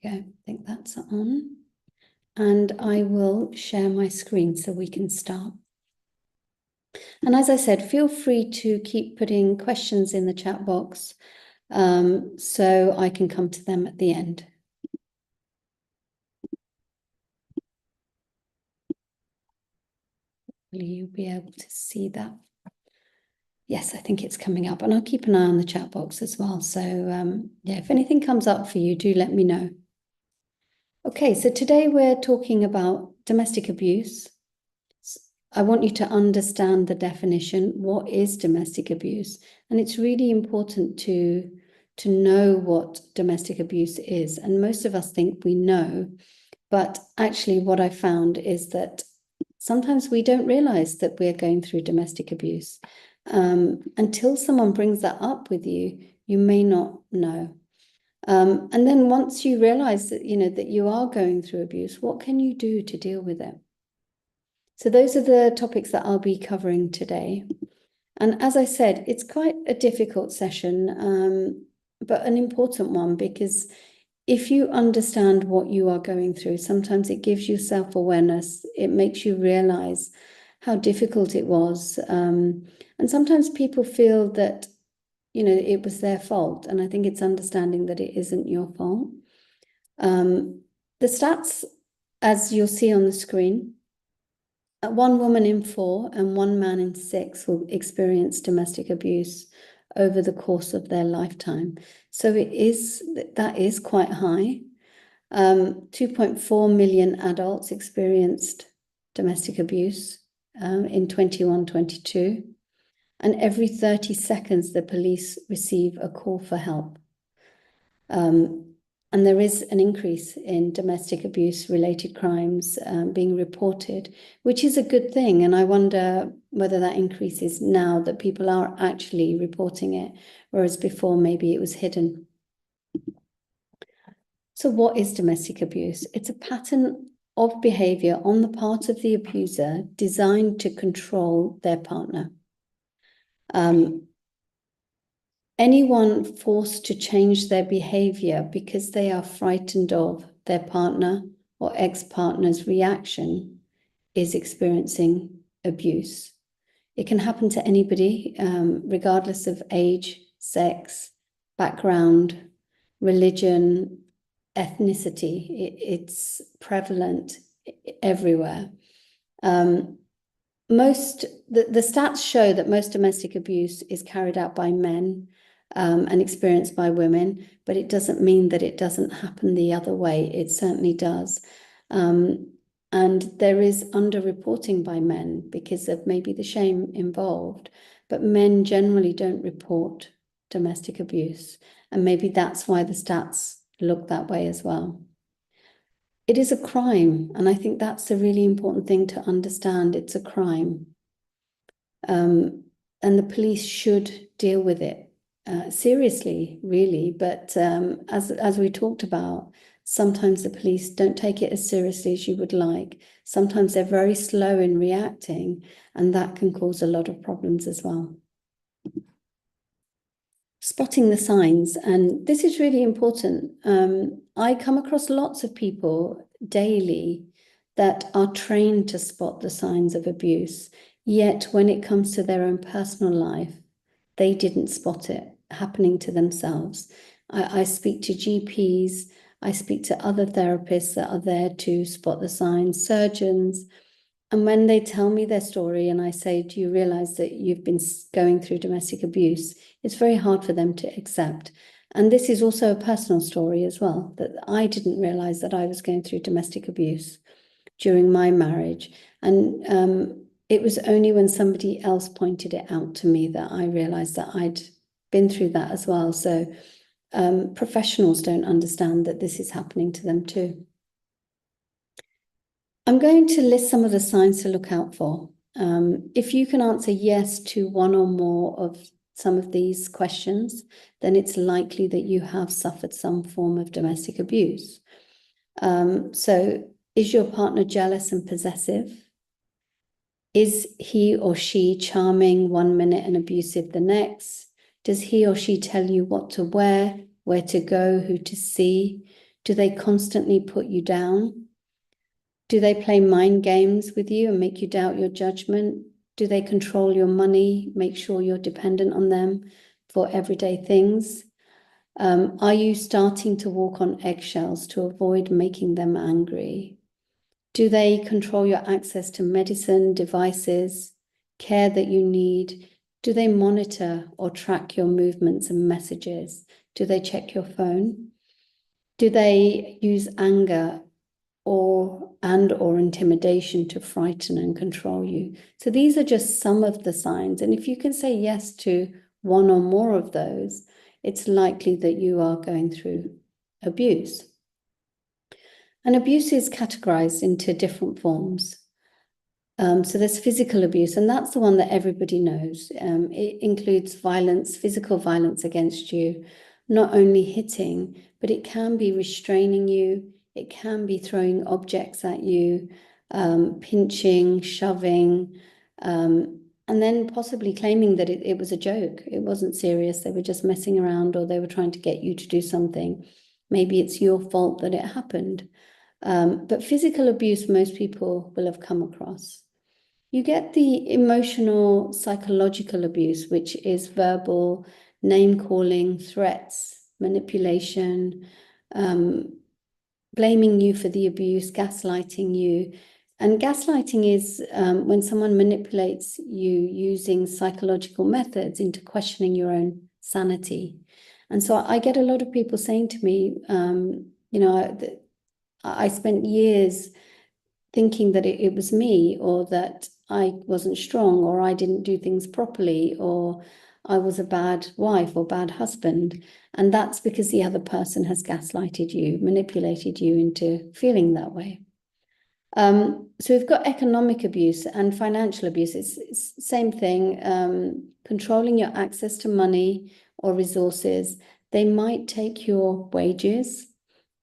go. I think that's on. And I will share my screen so we can start. And as I said, feel free to keep putting questions in the chat box so I can come to them at the end. Will you be able to see that? Yes, I think it's coming up, and I'll keep an eye on the chat box as well. So yeah, if anything comes up for you, do let me know. Okay, so today we're talking about domestic abuse. I want you to understand the definition. What is domestic abuse? And it's really important to know what domestic abuse is. And most of us think we know, but actually what I found is that sometimes we don't realize that we're going through domestic abuse. Until someone brings that up with you, you may not know. And then once you realize that, that you are going through abuse, what can you do to deal with it? So those are the topics that I'll be covering today. And as I said, it's quite a difficult session, but an important one, because if you understand what you are going through, sometimes it gives you self-awareness. It makes you realize how difficult it was. And sometimes people feel that, it was their fault. And I think it's understanding that it isn't your fault. The stats, as you'll see on the screen, 1 woman in 4 and 1 man in 6 will experience domestic abuse over the course of their lifetime. So that is quite high. 2.4 million adults experienced domestic abuse in 21-22. And every 30 seconds, the police receive a call for help. And there is an increase in domestic abuse related crimes being reported, which is a good thing. And I wonder whether that increase is now that people are actually reporting it, whereas before maybe it was hidden. So what is domestic abuse? It's a pattern of behavior on the part of the abuser designed to control their partner. Anyone forced to change their behavior because they are frightened of their partner or ex-partner's reaction is experiencing abuse. It can happen to anybody, regardless of age, sex, background, religion, ethnicity. It's prevalent everywhere. The stats show that most domestic abuse is carried out by men and experienced by women, but it doesn't mean that it doesn't happen the other way. It certainly does. And there is underreporting by men because of maybe the shame involved, but men generally don't report domestic abuse. And maybe that's why the stats look that way as well. It is a crime, and I think that's a really important thing to understand. It's a crime. And the police should deal with it seriously, really. But as we talked about, sometimes the police don't take it as seriously as you would like. Sometimes they're very slow in reacting, and that can cause a lot of problems as well. Spotting the signs, and this is really important. I come across lots of people daily that are trained to spot the signs of abuse, yet when it comes to their own personal life, they didn't spot it happening to themselves. I speak to GPs, I speak to other therapists that are there to spot the signs, surgeons, and when they tell me their story and I say, do you realize that you've been going through domestic abuse? It's very hard for them to accept. And this is also a personal story as well, that I didn't realize that I was going through domestic abuse during my marriage. And it was only when somebody else pointed it out to me that I realized that I'd been through that as well. So professionals don't understand that this is happening to them too. I'm going to list some of the signs to look out for. If you can answer yes to one or more of some of these questions, then it's likely that you have suffered some form of domestic abuse. So is your partner jealous and possessive? Is he or she charming 1 minute and abusive the next? Does he or she tell you what to wear, where to go, who to see? Do they constantly put you down? Do they play mind games with you and make you doubt your judgment? Do they control your money, make sure you're dependent on them for everyday things? Are you starting to walk on eggshells to avoid making them angry? Do they control your access to medicine, devices, care that you need? Do they monitor or track your movements and messages? Do they check your phone? Do they use anger or intimidation to frighten and control you? So these are just some of the signs. And if you can say yes to one or more of those, it's likely that you are going through abuse. And abuse is categorized into different forms. So there's physical abuse, and that's the one that everybody knows. It includes violence, physical violence against you, not only hitting, but it can be restraining you. It can be throwing objects at you, pinching, shoving, and then possibly claiming that it was a joke. It wasn't serious. They were just messing around, or they were trying to get you to do something. Maybe it's your fault that it happened. But physical abuse, most people will have come across. You get the emotional, psychological abuse, which is verbal, name-calling, threats, manipulation, blaming you for the abuse, gaslighting you. And gaslighting is when someone manipulates you using psychological methods into questioning your own sanity. And so I get a lot of people saying to me, I spent years thinking that it was me, or that I wasn't strong, or I didn't do things properly, or I was a bad wife or bad husband. And that's because the other person has gaslighted you, manipulated you into feeling that way. So we've got economic abuse and financial abuse. It's the same thing, controlling your access to money or resources. They might take your wages.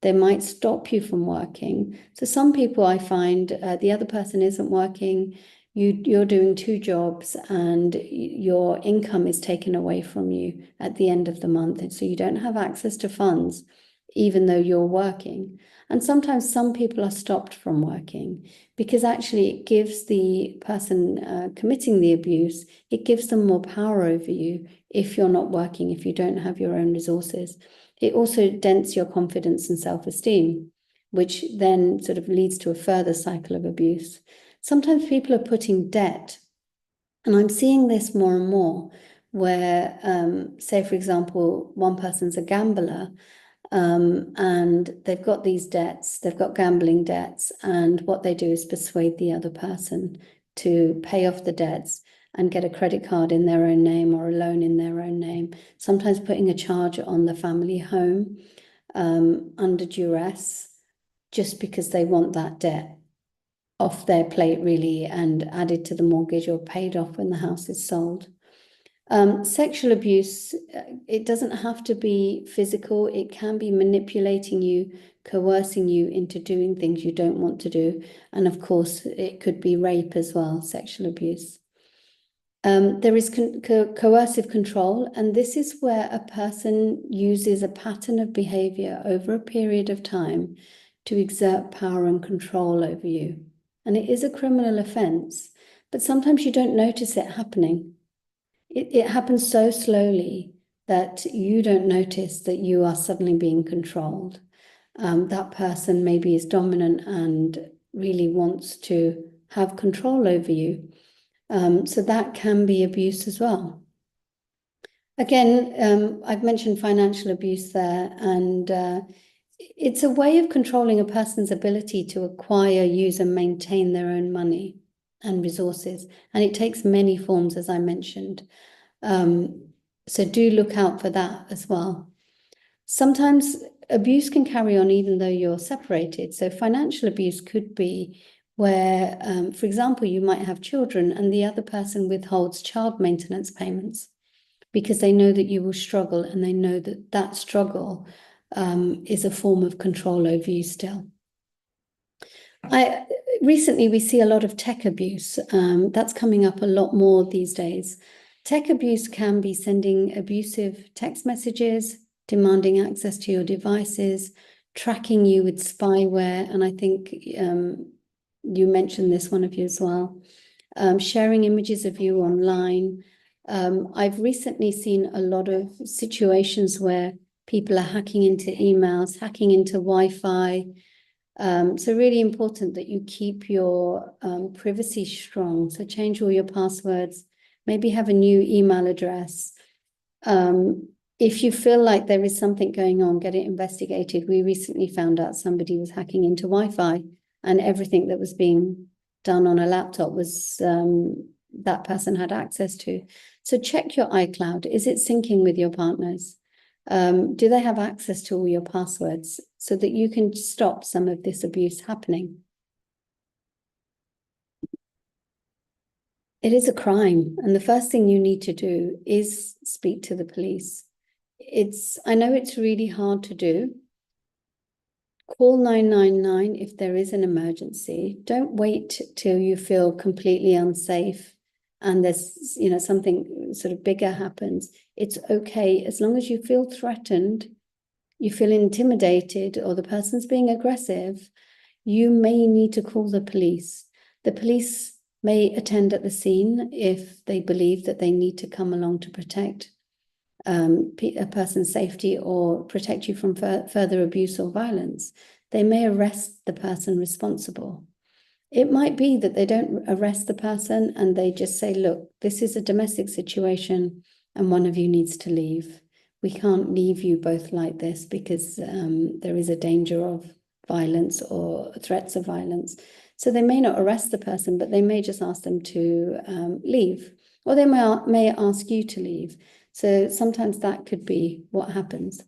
They might stop you from working. So some people, I find, the other person isn't working, you're doing two jobs, and your income is taken away from you at the end of the month. And so you don't have access to funds, even though you're working. And sometimes some people are stopped from working because actually it gives the person committing the abuse, it gives them more power over you if you're not working, if you don't have your own resources. It also dents your confidence and self-esteem, which then sort of leads to a further cycle of abuse. Sometimes people are putting debt, and I'm seeing this more and more, where, say, for example, one person's a gambler, and they've got these debts, they've got gambling debts, and what they do is persuade the other person to pay off the debts and get a credit card in their own name or a loan in their own name, sometimes putting a charge on the family home under duress, just because they want that debt off their plate, really, and added to the mortgage or paid off when the house is sold. Sexual abuse, it doesn't have to be physical. It can be manipulating you, coercing you into doing things you don't want to do. And of course, it could be rape as well, sexual abuse. There is coercive control, and this is where a person uses a pattern of behavior over a period of time to exert power and control over you. And it is a criminal offense, but sometimes you don't notice it happening. It happens so slowly that you don't notice that you are suddenly being controlled. That person maybe is dominant and really wants to have control over you. So that can be abuse as well. Again, I've mentioned financial abuse there, and it's a way of controlling a person's ability to acquire, use, and maintain their own money and resources. And it takes many forms, as I mentioned. So do look out for that as well. Sometimes abuse can carry on even though you're separated. So financial abuse could be where, for example, you might have children and the other person withholds child maintenance payments because they know that you will struggle, and they know that that struggle is a form of control over you still. Recently, we see a lot of tech abuse. That's coming up a lot more these days. Tech abuse can be sending abusive text messages, demanding access to your devices, tracking you with spyware, and I think you mentioned this, one of you as well, sharing images of you online. I've recently seen a lot of situations where people are hacking into emails, hacking into Wi-Fi. So really important that you keep your privacy strong. So change all your passwords, maybe have a new email address. If you feel like there is something going on, get it investigated. We recently found out somebody was hacking into Wi-Fi, and everything that was being done on a laptop was that person had access to. So check your iCloud. Is it syncing with your partners? Do they have access to all your passwords so that you can stop some of this abuse happening? It is a crime, and the first thing you need to do is speak to the police. I know it's really hard to do. Call 999 if there is an emergency. Don't wait till you feel completely unsafe and there's, something sort of bigger happens. It's okay as long as you feel threatened, you feel intimidated, or the person's being aggressive, you may need to call the police. The police may attend at the scene if they believe that they need to come along to protect a person's safety or protect you from further abuse or violence. They may arrest the person responsible. It might be that they don't arrest the person and they just say, look, this is a domestic situation and one of you needs to leave. We can't leave you both like this because there is a danger of violence or threats of violence. So they may not arrest the person, but they may just ask them to leave, or they may ask you to leave. So sometimes that could be what happens.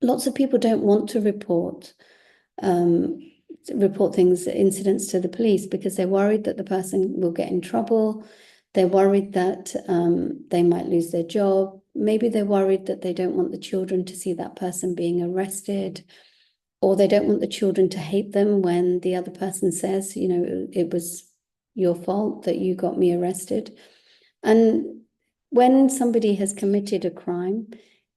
Lots of people don't want to report things, incidents to the police because they're worried that the person will get in trouble. They're worried that they might lose their job. Maybe they're worried that they don't want the children to see that person being arrested, or they don't want the children to hate them when the other person says, it was your fault that you got me arrested. And when somebody has committed a crime,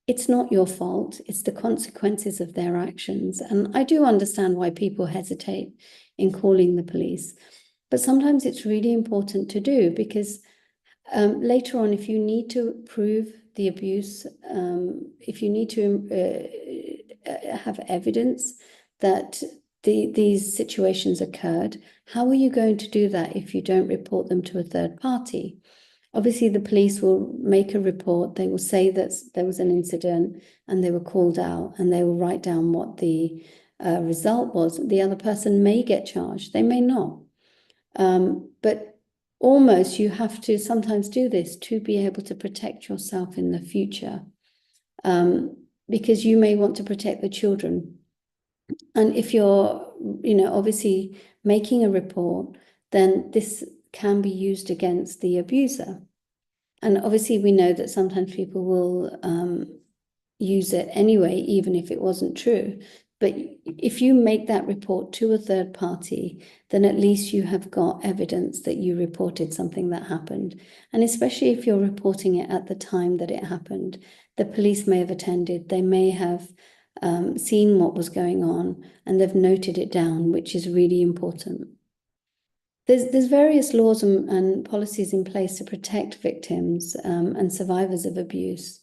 it's not your fault. It's the consequences of their actions. And I do understand why people hesitate in calling the police. But sometimes it's really important to do because later on, if you need to prove the abuse, if you need to have evidence that these situations occurred, how are you going to do that if you don't report them to a third party? Obviously, the police will make a report. They will say that there was an incident and they were called out, and they will write down what the result was. The other person may get charged. They may not. But almost you have to sometimes do this to be able to protect yourself in the future, because you may want to protect the children. And if you're, obviously making a report, then this can be used against the abuser. And obviously we know that sometimes people will use it anyway, even if it wasn't true. But if you make that report to a third party, then at least you have got evidence that you reported something that happened. And especially if you're reporting it at the time that it happened, the police may have attended, they may have seen what was going on, and they've noted it down, which is really important. There's various laws and policies in place to protect victims and survivors of abuse.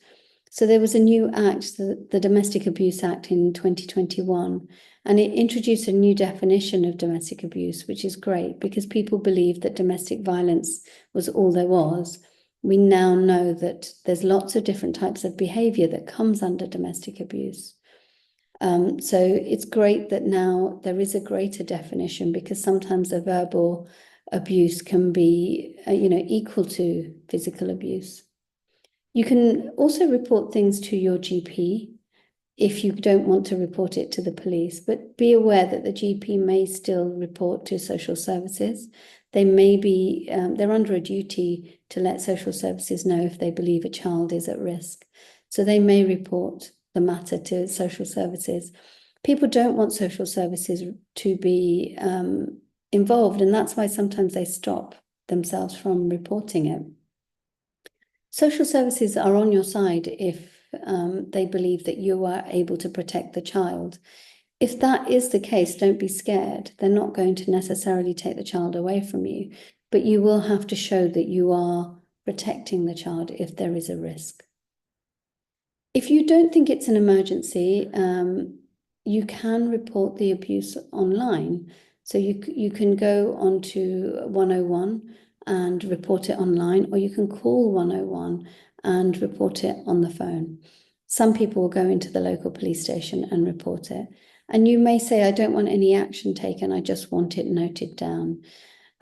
So there was a new act, the Domestic Abuse Act in 2021, and it introduced a new definition of domestic abuse, which is great because people believed that domestic violence was all there was. We now know that there's lots of different types of behavior that comes under domestic abuse. So it's great that now there is a greater definition, because sometimes a verbal abuse can be, equal to physical abuse. You can also report things to your GP if you don't want to report it to the police, but be aware that the GP may still report to social services. They may be, they're under a duty to let social services know if they believe a child is at risk. So they may report the matter to social services. People don't want social services to be involved, and that's why sometimes they stop themselves from reporting it. Social services are on your side if they believe that you are able to protect the child. if that is the case, don't be scared. They're not going to necessarily take the child away from you, but you will have to show that you are protecting the child if there is a risk. If you don't think it's an emergency, you can report the abuse online. So you can go onto 101 and report it online, or you can call 101 and report it on the phone. Some people will go into the local police station and report it. And you may say, I don't want any action taken, I just want it noted down.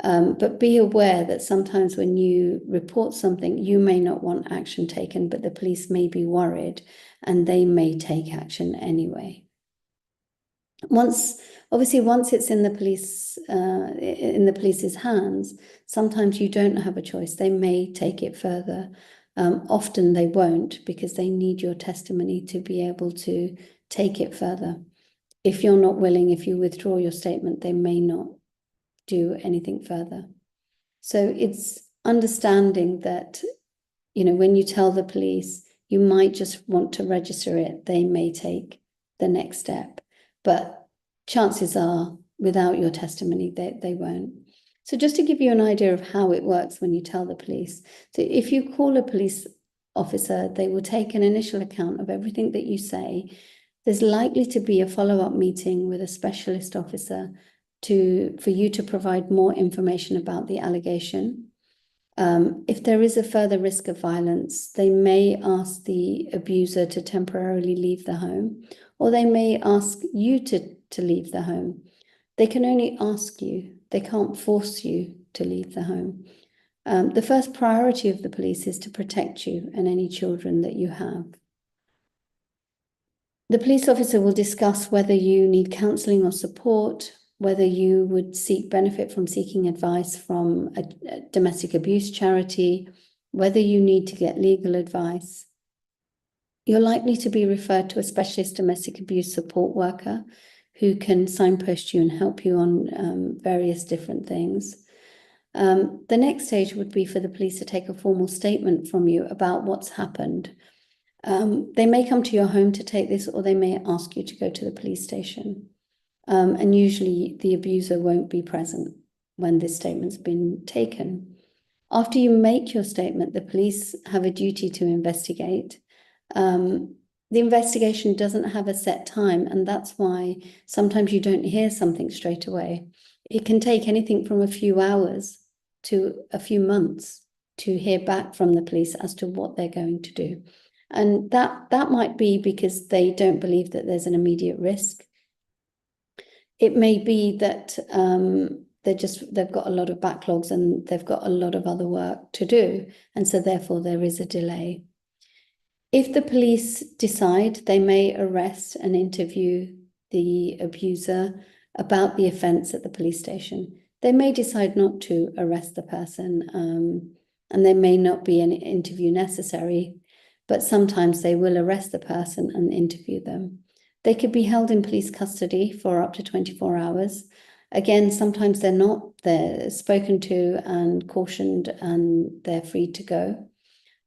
But be aware that sometimes when you report something, you may not want action taken, but the police may be worried and they may take action anyway. Once it's in the police's hands, sometimes you don't have a choice. They may take it further. Often they won't, because they need your testimony to be able to take it further. If you're not willing, if you withdraw your statement, they may not do anything further. So it's understanding that, when you tell the police, you might just want to register it, they may take the next step. But chances are, without your testimony, they won't. So just to give you an idea of how it works when you tell the police. So if you call a police officer, they will take an initial account of everything that you say. There's likely to be a follow-up meeting with a specialist officer for you to provide more information about the allegation. If there is a further risk of violence, they may ask the abuser to temporarily leave the home, or they may ask you to leave the home. They can only ask you. They can't force you to leave the home. The first priority of the police is to protect you and any children that you have. The police officer will discuss whether you need counselling or support, whether you would seek benefit from seeking advice from a domestic abuse charity, whether you need to get legal advice. You're likely to be referred to a specialist domestic abuse support worker who can signpost you and help you on various different things. The next stage would be for the police to take a formal statement from you about what's happened. They may come to your home to take this, or they may ask you to go to the police station. And usually the abuser won't be present when this statement's been taken. After you make your statement, the police have a duty to investigate. The investigation doesn't have a set time, and that's why sometimes you don't hear something straight away. It can take anything from a few hours to a few months to hear back from the police as to what they're going to do. And that might be because they don't believe that there's an immediate risk. It may be that they've got a lot of backlogs and they've got a lot of other work to do, and so therefore there is a delay. If the police decide, they may arrest and interview the abuser about the offence at the police station. They may decide not to arrest the person, and there may not be an interview necessary, but sometimes they will arrest the person and interview them. They could be held in police custody for up to 24 hours. Again, sometimes they're not. They're spoken to and cautioned and they're free to go.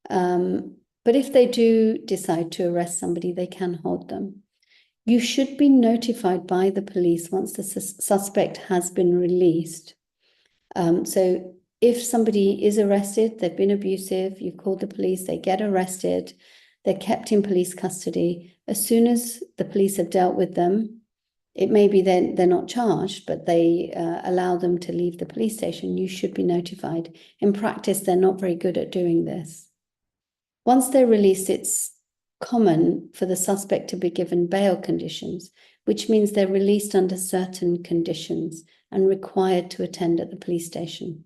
But if they do decide to arrest somebody, they can hold them. You should be notified by the police once the suspect has been released. So if somebody is arrested, they've been abusive, you've called the police, they get arrested, they're kept in police custody. As soon as the police have dealt with them, it may be they're not charged, but they allow them to leave the police station, you should be notified. In practice, they're not very good at doing this. Once they're released, it's common for the suspect to be given bail conditions, which means they're released under certain conditions and required to attend at the police station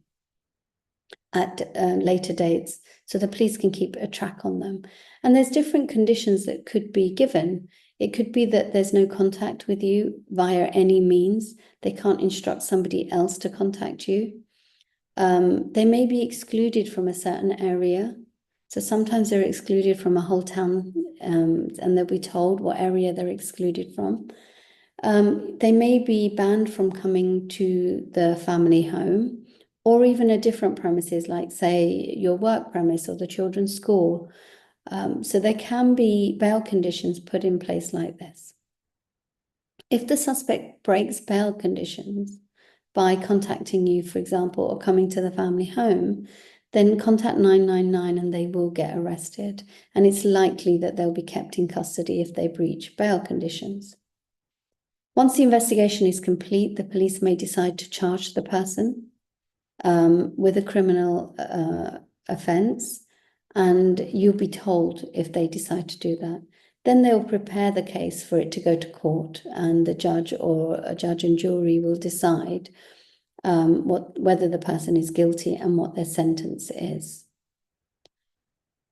at later dates, so the police can keep a track on them. And there's different conditions that could be given. It could be that there's no contact with you via any means. They can't instruct somebody else to contact you. They may be excluded from a certain area. So sometimes they're excluded from a whole town, and they'll be told what area they're excluded from. They may be banned from coming to the family home, or even a different premises, like say your work premise or the children's school. So there can be bail conditions put in place like this. If the suspect breaks bail conditions by contacting you, for example, or coming to the family home, then contact 999 and they will get arrested. And it's likely that they'll be kept in custody if they breach bail conditions. Once the investigation is complete, the police may decide to charge the person with a criminal offence, and you'll be told if they decide to do that. Then they'll prepare the case for it to go to court, and the judge or a judge and jury will decide whether the person is guilty and what their sentence is.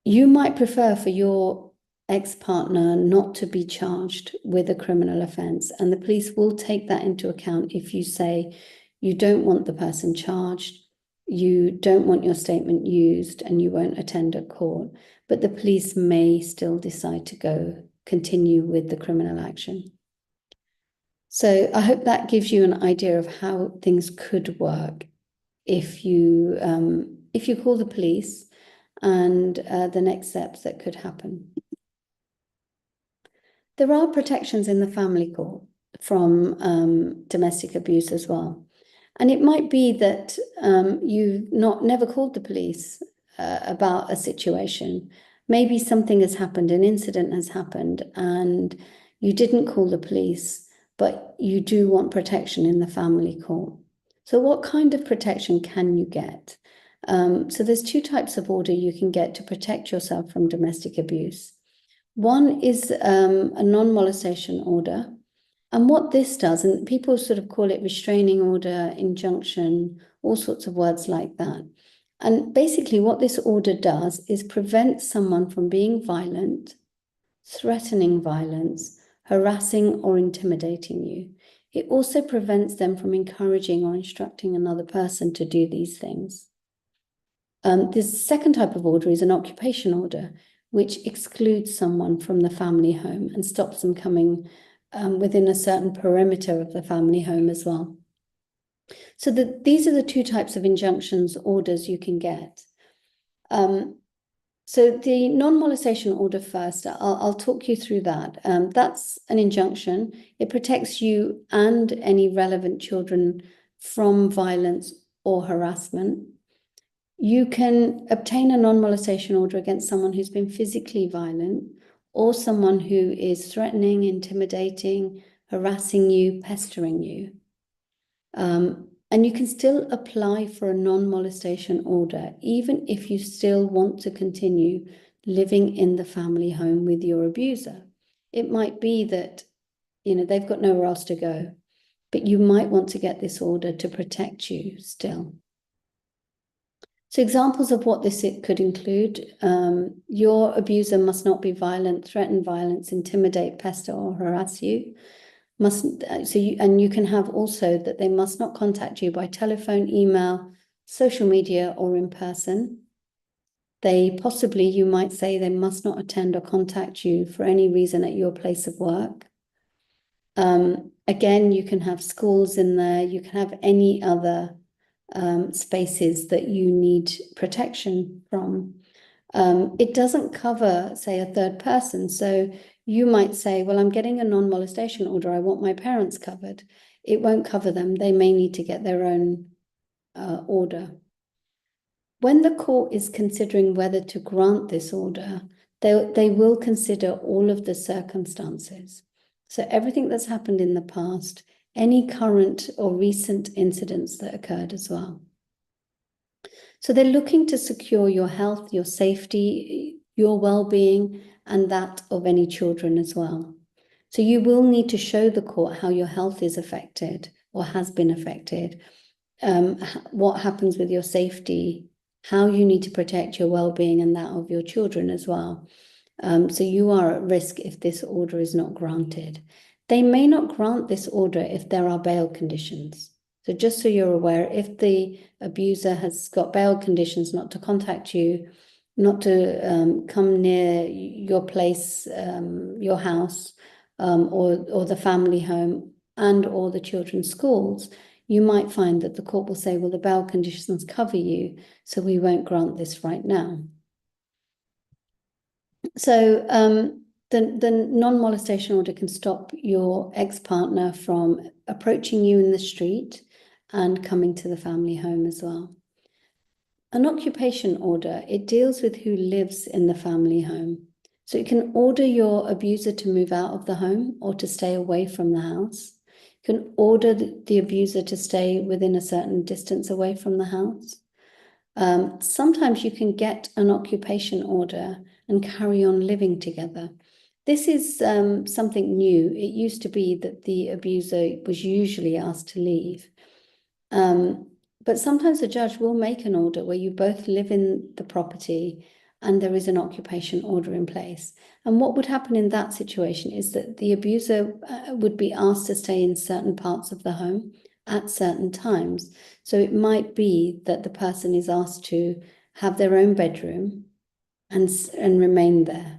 You might prefer for your ex-partner not to be charged with a criminal offence, and the police will take that into account if you say you don't want the person charged, you don't want your statement used, and you won't attend a court, but the police may still decide to continue with the criminal action. So I hope that gives you an idea of how things could work if you call the police, and the next steps that could happen. There are protections in the family court from domestic abuse as well. And it might be that you've never called the police about a situation. Maybe something has happened, an incident has happened, and you didn't call the police, but you do want protection in the family court. So what kind of protection can you get? So there's two types of order you can get to protect yourself from domestic abuse. One is a non-molestation order. And what this does, and people sort of call it restraining order, injunction, all sorts of words like that. And basically what this order does is prevent someone from being violent, threatening violence, harassing or intimidating you. It also prevents them from encouraging or instructing another person to do these things. This second type of order is an occupation order, which excludes someone from the family home and stops them coming within a certain perimeter of the family home as well. So these are the two types of injunctions, orders you can get. So the non-molestation order first, I'll talk you through that. That's an injunction. It protects you and any relevant children from violence or harassment. You can obtain a non-molestation order against someone who's been physically violent or someone who is threatening, intimidating, harassing you, pestering you. And you can still apply for a non-molestation order, even if you still want to continue living in the family home with your abuser. It might be that, they've got nowhere else to go, but you might want to get this order to protect you still. So examples of what this could include, your abuser must not be violent, threaten violence, intimidate, pester, or harass you. And you can have also that they must not contact you by telephone, email, social media, or in person. You might say they must not attend or contact you for any reason at your place of work. Again, you can have schools in there, you can have any other spaces that you need protection from. It doesn't cover, say, a third person. So you might say, well, I'm getting a non-molestation order. I want my parents covered. It won't cover them. They may need to get their own order. When the court is considering whether to grant this order, they will consider all of the circumstances. So everything that's happened in the past, any current or recent incidents that occurred as well. So they're looking to secure your health, your safety, your well-being, and that of any children as well. So you will need to show the court how your health is affected or has been affected, what happens with your safety, how you need to protect your well-being and that of your children as well. So you are at risk if this order is not granted. They may not grant this order if there are bail conditions. So just so you're aware, if the abuser has got bail conditions not to contact you, not to come near your place, your house, or the family home and or the children's schools, you might find that the court will say, well, the bail conditions cover you, so we won't grant this right now. So The non-molestation order can stop your ex-partner from approaching you in the street and coming to the family home as well. An occupation order, it deals with who lives in the family home. So it can order your abuser to move out of the home or to stay away from the house. You can order the abuser to stay within a certain distance away from the house. Sometimes you can get an occupation order and carry on living together. This is something new. It used to be that the abuser was usually asked to leave. But sometimes the judge will make an order where you both live in the property and there is an occupation order in place. And what would happen in that situation is that the abuser would be asked to stay in certain parts of the home at certain times. So it might be that the person is asked to have their own bedroom and remain there.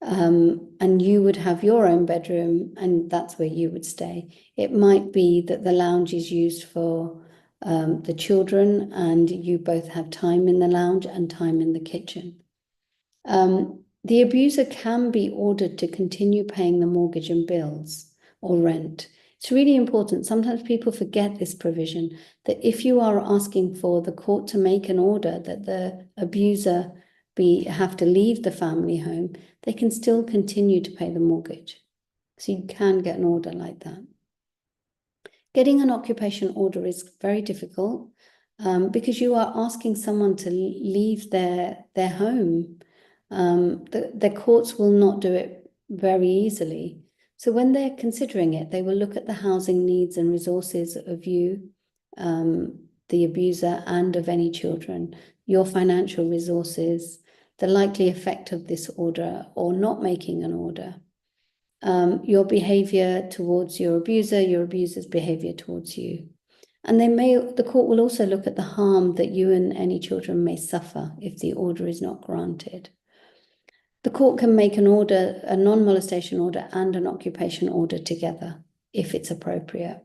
And you would have your own bedroom and that's where you would stay. It might be that the lounge is used for the children and you both have time in the lounge and time in the kitchen. The abuser can be ordered to continue paying the mortgage and bills or rent. It's really important. Sometimes people forget this provision, that if you are asking for the court to make an order that the abuser have to leave the family home, they can still continue to pay the mortgage. So you can get an order like that. Getting an occupation order is very difficult because you are asking someone to leave their home. The courts will not do it very easily. So when they're considering it, they will look at the housing needs and resources of you, the abuser, and of any children, your financial resources, the likely effect of this order or not making an order, your behavior towards your abuser, your abuser's behavior towards you. And the court will also look at the harm that you and any children may suffer if the order is not granted. The court can make an order, a non-molestation order and an occupation order together if it's appropriate.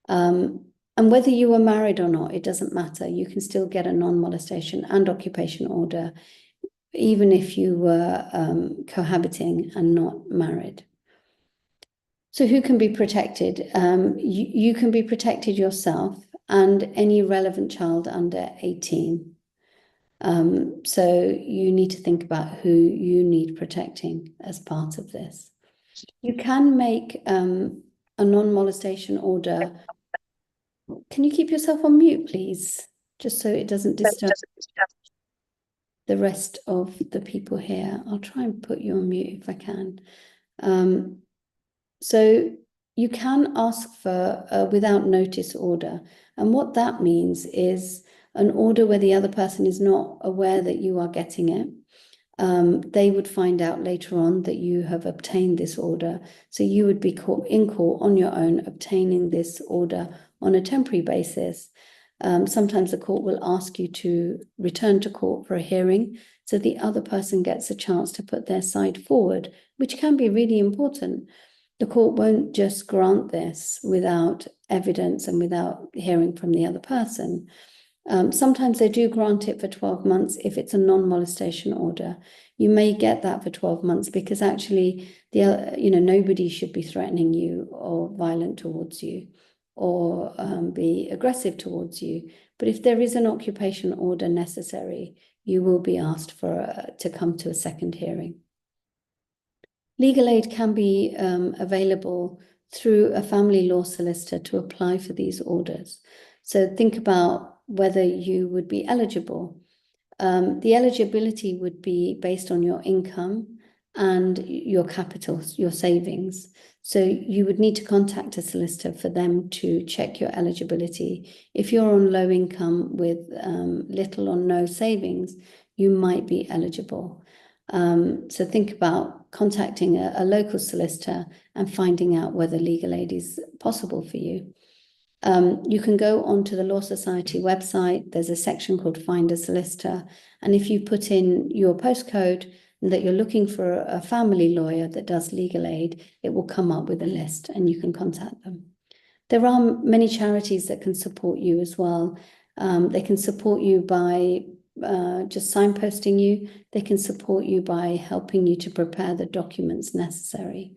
And whether you were married or not, it doesn't matter. You can still get a non-molestation and occupation order even if you were cohabiting and not married. So who can be protected? You can be protected yourself and any relevant child under 18. So you need to think about who you need protecting as part of this. You can make a non-molestation order. Can you keep yourself on mute, please? Just so it doesn't disturb the rest of the people here. I'll try and put you on mute if I can. So you can ask for a without notice order. And what that means is an order where the other person is not aware that you are getting it. They would find out later on that you have obtained this order. So you would be in court on your own, obtaining this order on a temporary basis. Sometimes the court will ask you to return to court for a hearing, so the other person gets a chance to put their side forward, which can be really important. The court won't just grant this without evidence and without hearing from the other person. Sometimes they do grant it for 12 months if it's a non-molestation order. You may get that for 12 months because actually nobody should be threatening you or violent towards you or be aggressive towards you. But if there is an occupation order necessary, you will be asked to come to a second hearing. Legal aid can be available through a family law solicitor to apply for these orders. So think about whether you would be eligible. The eligibility would be based on your income and your capital, your savings. So you would need to contact a solicitor for them to check your eligibility. If you're on low income with little or no savings, you might be eligible. So think about contacting a local solicitor and finding out whether legal aid is possible for you. You can go onto the Law Society website. There's a section called Find a Solicitor. And if you put in your postcode and that you're looking for a family lawyer that does legal aid, it will come up with a list and you can contact them. There are many charities that can support you as well. They can support you by just signposting you. They can support you by helping you to prepare the documents necessary.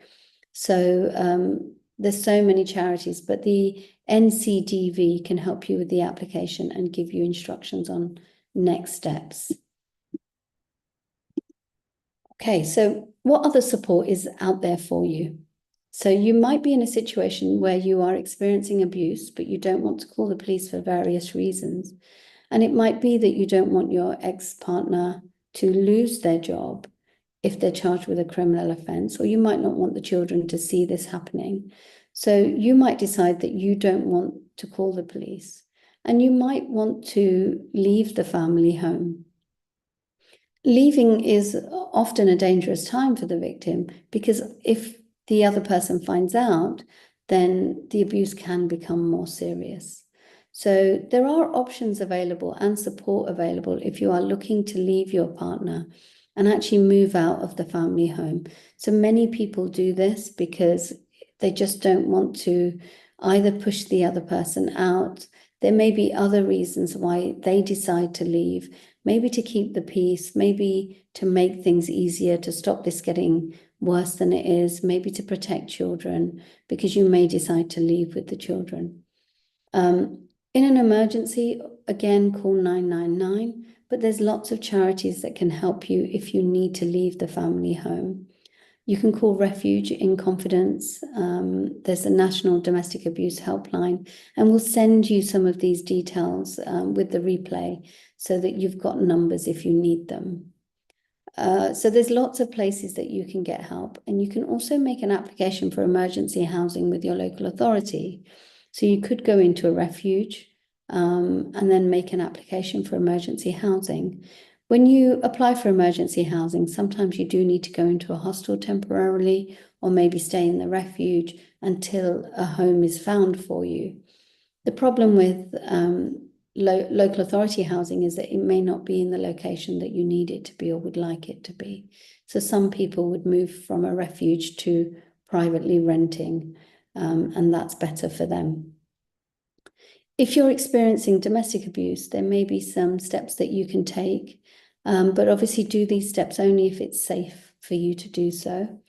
So there's so many charities, but the NCDV can help you with the application and give you instructions on next steps. Okay, so what other support is out there for you? So you might be in a situation where you are experiencing abuse, but you don't want to call the police for various reasons. And it might be that you don't want your ex-partner to lose their job if they're charged with a criminal offence, or you might not want the children to see this happening. So you might decide that you don't want to call the police, and you might want to leave the family home. Leaving is often a dangerous time for the victim, because if the other person finds out, then the abuse can become more serious. So there are options available and support available if you are looking to leave your partner and actually move out of the family home. So many people do this because they just don't want to either push the other person out. There may be other reasons why they decide to leave, maybe to keep the peace, maybe to make things easier, to stop this getting worse than it is, maybe to protect children, because you may decide to leave with the children. In an emergency, again, call 999, but there's lots of charities that can help you if you need to leave the family home. You can call Refuge in confidence. There's a National Domestic Abuse Helpline, and we'll send you some of these details with the replay so that you've got numbers if you need them. So there's lots of places that you can get help, and you can also make an application for emergency housing with your local authority. So you could go into a refuge and then make an application for emergency housing. When you apply for emergency housing, sometimes you do need to go into a hostel temporarily, or maybe stay in the refuge until a home is found for you. The problem with local authority housing is that it may not be in the location that you need it to be or would like it to be. So some people would move from a refuge to privately renting, and that's better for them. If you're experiencing domestic abuse, there may be some steps that you can take, but obviously do these steps only if it's safe for you to do so.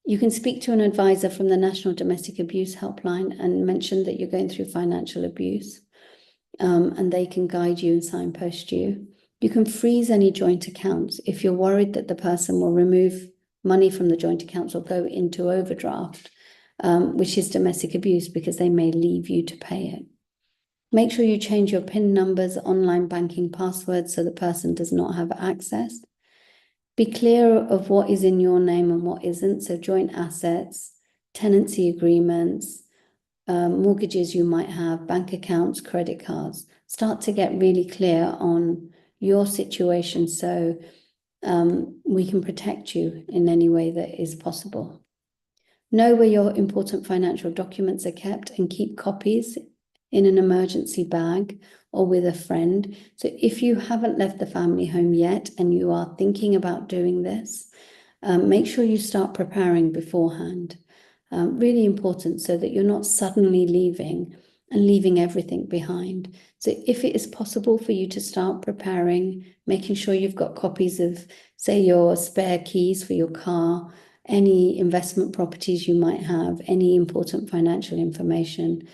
You can speak to an advisor from the National Domestic Abuse Helpline and mention that you're going through financial abuse, and they can guide you and signpost you. You can freeze any joint accounts if you're worried that the person will remove money from the joint accounts or go into overdraft, which is domestic abuse, because they may leave you to pay it. Make sure you change your PIN numbers, online banking passwords, so the person does not have access. Be clear of what is in your name and what isn't. So joint assets, tenancy agreements, mortgages you might have, bank accounts, credit cards. Start to get really clear on your situation so we can protect you in any way that is possible. Know where your important financial documents are kept and keep copies in an emergency bag or with a friend. So if you haven't left the family home yet and you are thinking about doing this, make sure you start preparing beforehand. Really important, so that you're not suddenly leaving and leaving everything behind. So if it is possible for you to start preparing, making sure you've got copies of, say, your spare keys for your car, any investment properties you might have, any important financial information,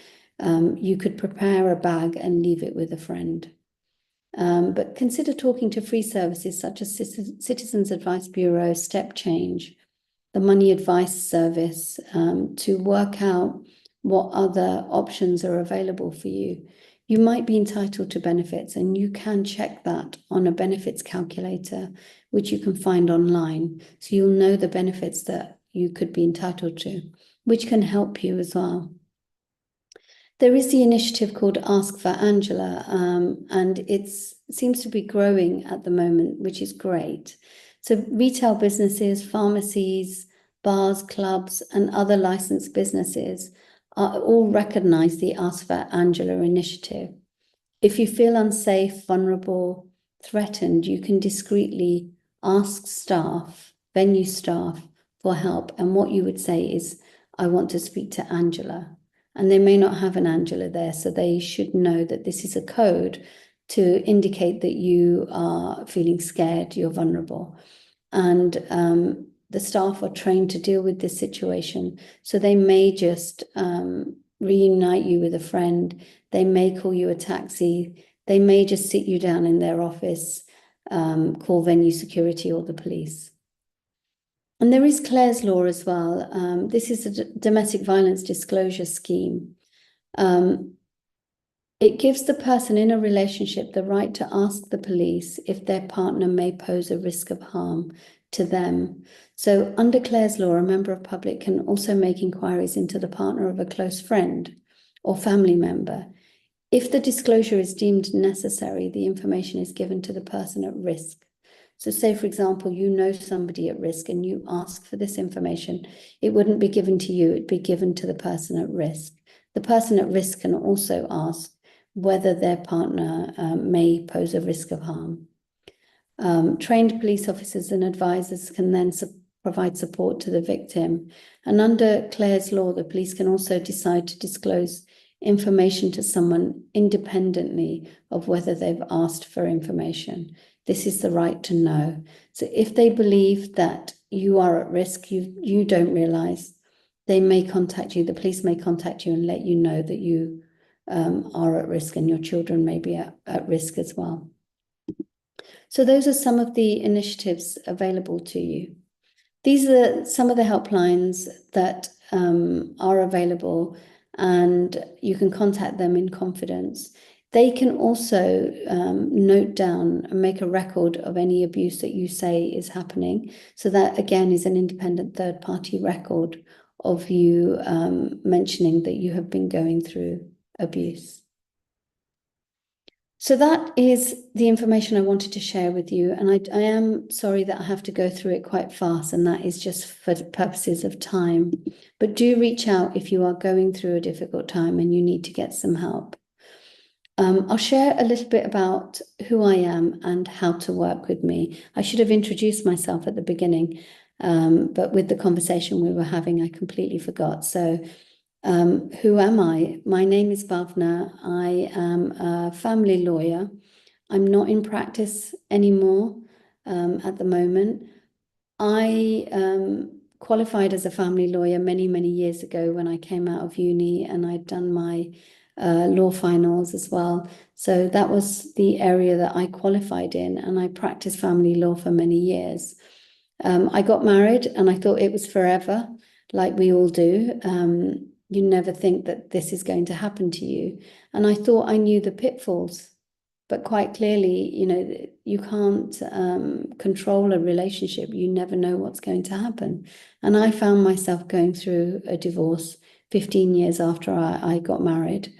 you could prepare a bag and leave it with a friend. But consider talking to free services such as Citizens Advice Bureau, Step Change, the Money Advice Service, to work out what other options are available for you. You might be entitled to benefits, and you can check that on a benefits calculator, which you can find online. So you'll know the benefits that you could be entitled to, which can help you as well. There is the initiative called Ask for Angela, and it seems to be growing at the moment, which is great. So retail businesses, pharmacies, bars, clubs, and other licensed businesses are all recognize the Ask for Angela initiative. If you feel unsafe, vulnerable, threatened, you can discreetly ask staff, venue staff, for help. And what you would say is, I want to speak to Angela. And they may not have an Angela there, so they should know that this is a code to indicate that you are feeling scared, you're vulnerable. And the staff are trained to deal with this situation. So they may just reunite you with a friend. They may call you a taxi. They may just sit you down in their office, call venue security or the police. And there is Clare's Law as well. This is a domestic violence disclosure scheme. It gives the person in a relationship the right to ask the police if their partner may pose a risk of harm to them. So under Clare's Law, a member of public can also make inquiries into the partner of a close friend or family member. If the disclosure is deemed necessary, the information is given to the person at risk. So say, for example, you know somebody at risk and you ask for this information, it wouldn't be given to you, it'd be given to the person at risk. The person at risk can also ask whether their partner may pose a risk of harm. Trained police officers and advisors can then provide support to the victim. And under Clare's Law, the police can also decide to disclose information to someone independently of whether they've asked for information. This is the right to know. So if they believe that you are at risk, you don't realize, they may contact you, the police may contact you and let you know that you are at risk and your children may be at risk as well. So those are some of the initiatives available to you. These are some of the helplines that are available, and you can contact them in confidence. They can also note down and make a record of any abuse that you say is happening. So that, again, is an independent third-party record of you mentioning that you have been going through abuse. So that is the information I wanted to share with you. And I am sorry that I have to go through it quite fast, and that is just for purposes of time. But do reach out if you are going through a difficult time and you need to get some help. I'll share a little bit about who I am and how to work with me. I should have introduced myself at the beginning, but with the conversation we were having, I completely forgot. So who am I? My name is Bhavna. I am a family lawyer. I'm not in practice anymore at the moment. I qualified as a family lawyer many, many years ago when I came out of uni, and I'd done my law finals as well. So that was the area that I qualified in, and I practiced family law for many years. I got married and I thought it was forever, like we all do. You never think that this is going to happen to you. And I thought I knew the pitfalls, but quite clearly, you can't control a relationship. You never know what's going to happen. And I found myself going through a divorce 15 years after I got married.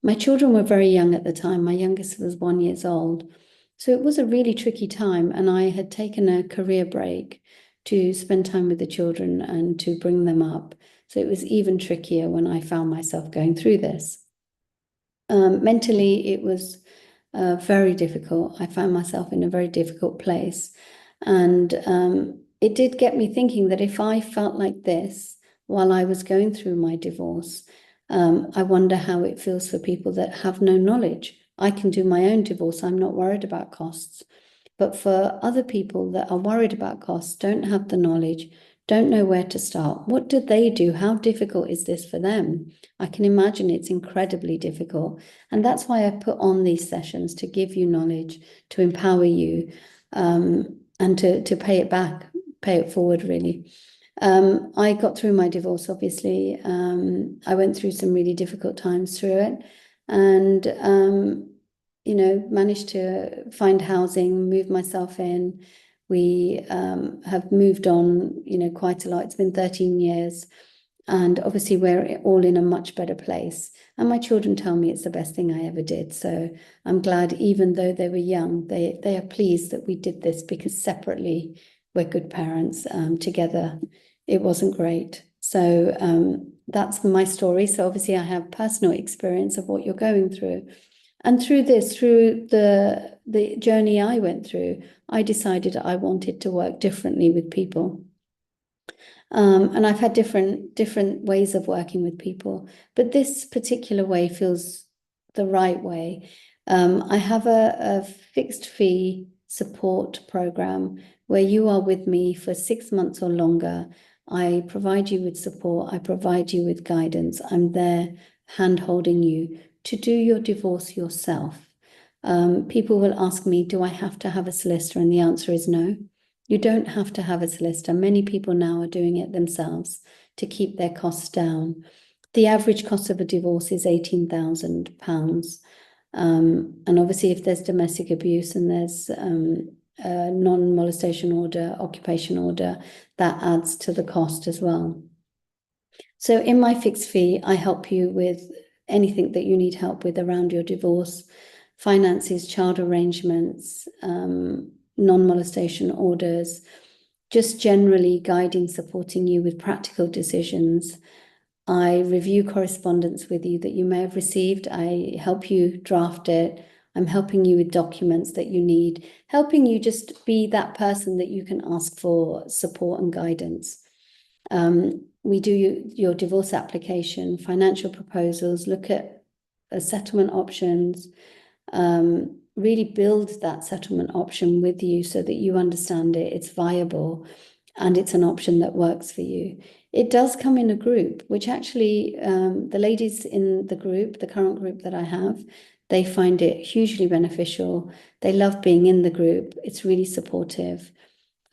My children were very young at the time. My youngest was 1 year old. So it was a really tricky time. And I had taken a career break to spend time with the children and to bring them up. So it was even trickier when I found myself going through this. Mentally, it was very difficult. I found myself in a very difficult place. And it did get me thinking that if I felt like this while I was going through my divorce, I wonder how it feels for people that have no knowledge. I can do my own divorce. I'm not worried about costs. But for other people that are worried about costs, don't have the knowledge, don't know where to start, what do they do? How difficult is this for them? I can imagine it's incredibly difficult. And that's why I put on these sessions, to give you knowledge, to empower you, and to pay it back, pay it forward, really. I got through my divorce, obviously. I went through some really difficult times through it, and managed to find housing, move myself in. We have moved on, quite a lot. It's been 13 years. And obviously we're all in a much better place. And my children tell me it's the best thing I ever did. So I'm glad, even though they were young, they are pleased that we did this, because separately we're good parents. Together it wasn't great. So that's my story. So obviously I have personal experience of what you're going through. And through the journey I went through, I decided I wanted to work differently with people. And I've had different ways of working with people, but this particular way feels the right way. I have a fixed fee support program where you are with me for 6 months or longer. I provide you with support. I provide you with guidance. I'm there hand holding you to do your divorce yourself. People will ask me, do I have to have a solicitor? And the answer is no. You don't have to have a solicitor. Many people now are doing it themselves to keep their costs down. The average cost of a divorce is £18,000. And obviously, if there's domestic abuse and there's a non-molestation order, occupation order, that adds to the cost as well. So in my fixed fee, I help you with anything that you need help with around your divorce, finances, child arrangements, non-molestation orders, just generally guiding, supporting you with practical decisions. I review correspondence with you that you may have received. I help you draft it. I'm helping you with documents that you need, helping you just be that person that you can ask for support and guidance. We do your divorce application, financial proposals, look at settlement options, really build that settlement option with you so that you understand it, it's viable, and it's an option that works for you. It does come in a group, which actually the ladies in the group, the current group that I have, they find it hugely beneficial. They love being in the group. It's really supportive.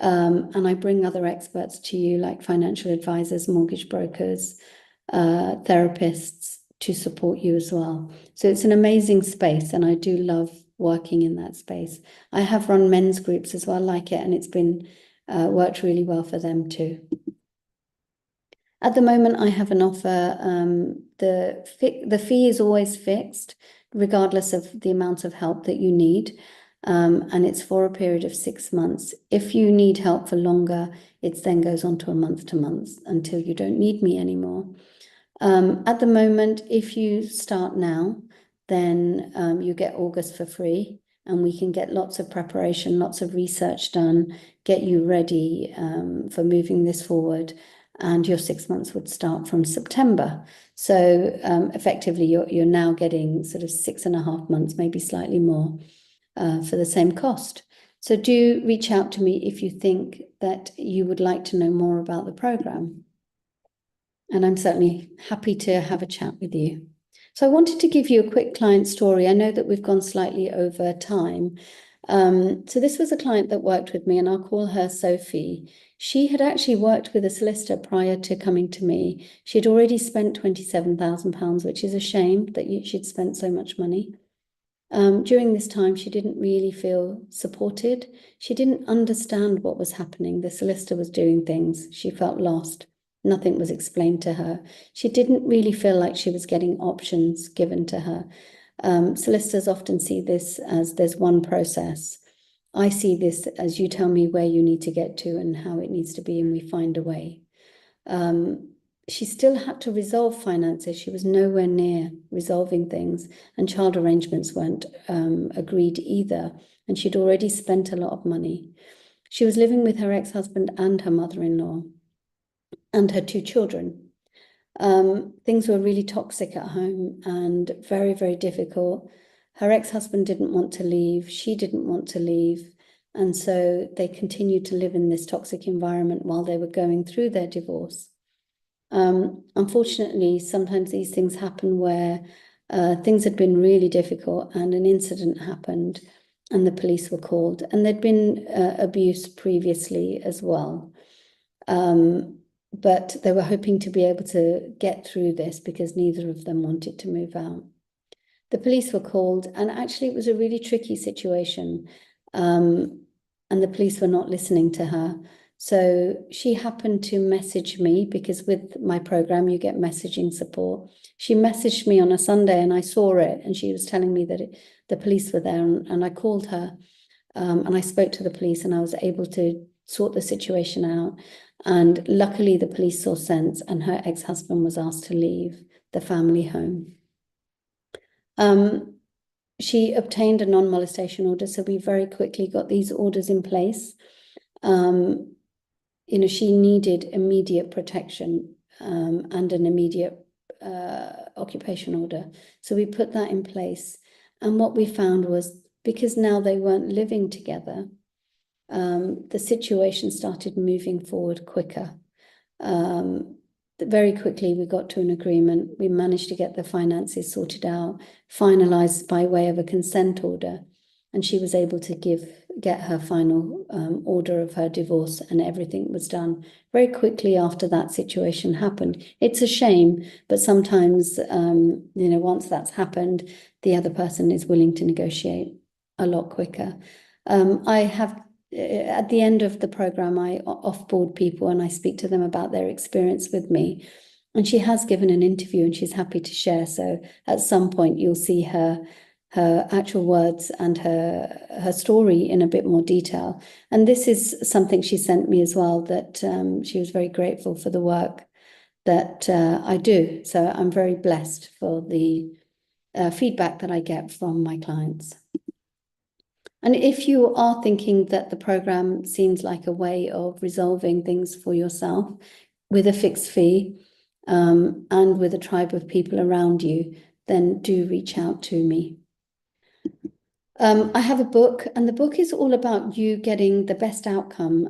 And I bring other experts to you, like financial advisors, mortgage brokers, therapists, to support you as well. So it's an amazing space, and I do love working in that space. I have run men's groups as well, like it, and it's been worked really well for them too. At the moment, I have an offer. The fee is always fixed, regardless of the amount of help that you need. And it's for a period of 6 months. If you need help for longer, it then goes on to a month to month until you don't need me anymore. At the moment, if you start now, then you get August for free, and we can get lots of preparation, lots of research done, get you ready for moving this forward. And your 6 months would start from September. So effectively, you're now getting sort of 6.5 months, maybe slightly more, for the same cost. So do reach out to me if you think that you would like to know more about the program. And I'm certainly happy to have a chat with you. So I wanted to give you a quick client story. I know that we've gone slightly over time. So this was a client that worked with me, and I'll call her Sophie. She had actually worked with a solicitor prior to coming to me. She'd already spent £27,000, which is a shame that she'd spent so much money. During this time, she didn't really feel supported. She didn't understand what was happening. The solicitor was doing things. She felt lost. Nothing was explained to her. She didn't really feel like she was getting options given to her. Solicitors often see this as there's one process. I see this as you tell me where you need to get to and how it needs to be, and we find a way. She still had to resolve finances. She was nowhere near resolving things, and child arrangements weren't agreed either. And she'd already spent a lot of money. She was living with her ex-husband and her mother-in-law and her 2 children. Things were really toxic at home and very, very difficult. Her ex-husband didn't want to leave. She didn't want to leave. And so they continued to live in this toxic environment while they were going through their divorce. Unfortunately, sometimes these things happen where things had been really difficult and an incident happened and the police were called, and there'd been abuse previously as well. But they were hoping to be able to get through this because neither of them wanted to move out. The police were called, and actually it was a really tricky situation. And the police were not listening to her. So she happened to message me, because with my program, you get messaging support. She messaged me on a Sunday and I saw it, and she was telling me that the police were there, and I called her and I spoke to the police, and I was able to sort the situation out. And luckily the police saw sense, and her ex-husband was asked to leave the family home. She obtained a non-molestation order, so we very quickly got these orders in place. She needed immediate protection and an immediate occupation order. So we put that in place. And what we found was, because now they weren't living together, the situation started moving forward quicker. Very quickly, we got to an agreement. We managed to get the finances sorted out, finalized by way of a consent order. And she was able to get her final order of her divorce, and everything was done very quickly after that situation happened. It's a shame, but sometimes, once that's happened, the other person is willing to negotiate a lot quicker. I have, at the end of the program, I offboard people and I speak to them about their experience with me. And she has given an interview and she's happy to share. So at some point you'll see her actual words and her story in a bit more detail. And this is something she sent me as well, that she was very grateful for the work that I do. So I'm very blessed for the feedback that I get from my clients. And if you are thinking that the program seems like a way of resolving things for yourself with a fixed fee and with a tribe of people around you, then do reach out to me. I have a book, and the book is all about you getting the best outcome,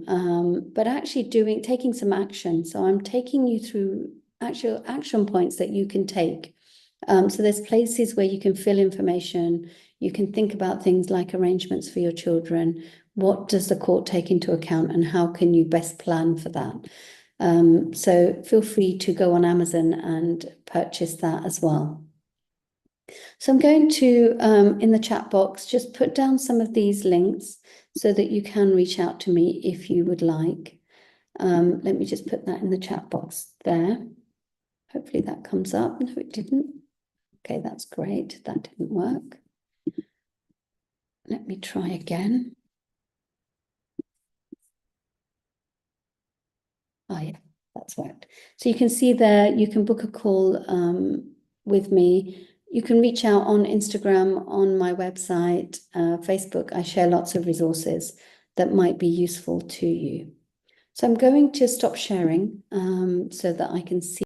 but actually taking some action. So I'm taking you through actual action points that you can take. So there's places where you can fill information. You can think about things like arrangements for your children. What does the court take into account, and how can you best plan for that? So feel free to go on Amazon and purchase that as well. So I'm going to, in the chat box, just put down some of these links so that you can reach out to me if you would like. Let me just put that in the chat box there. Hopefully that comes up. No, it didn't. Okay, that's great. That didn't work. Let me try again. Oh yeah, that's worked. So you can see there, you can book a call with me. You can reach out on Instagram, on my website, Facebook. I share lots of resources that might be useful to you. So I'm going to stop sharing so that I can see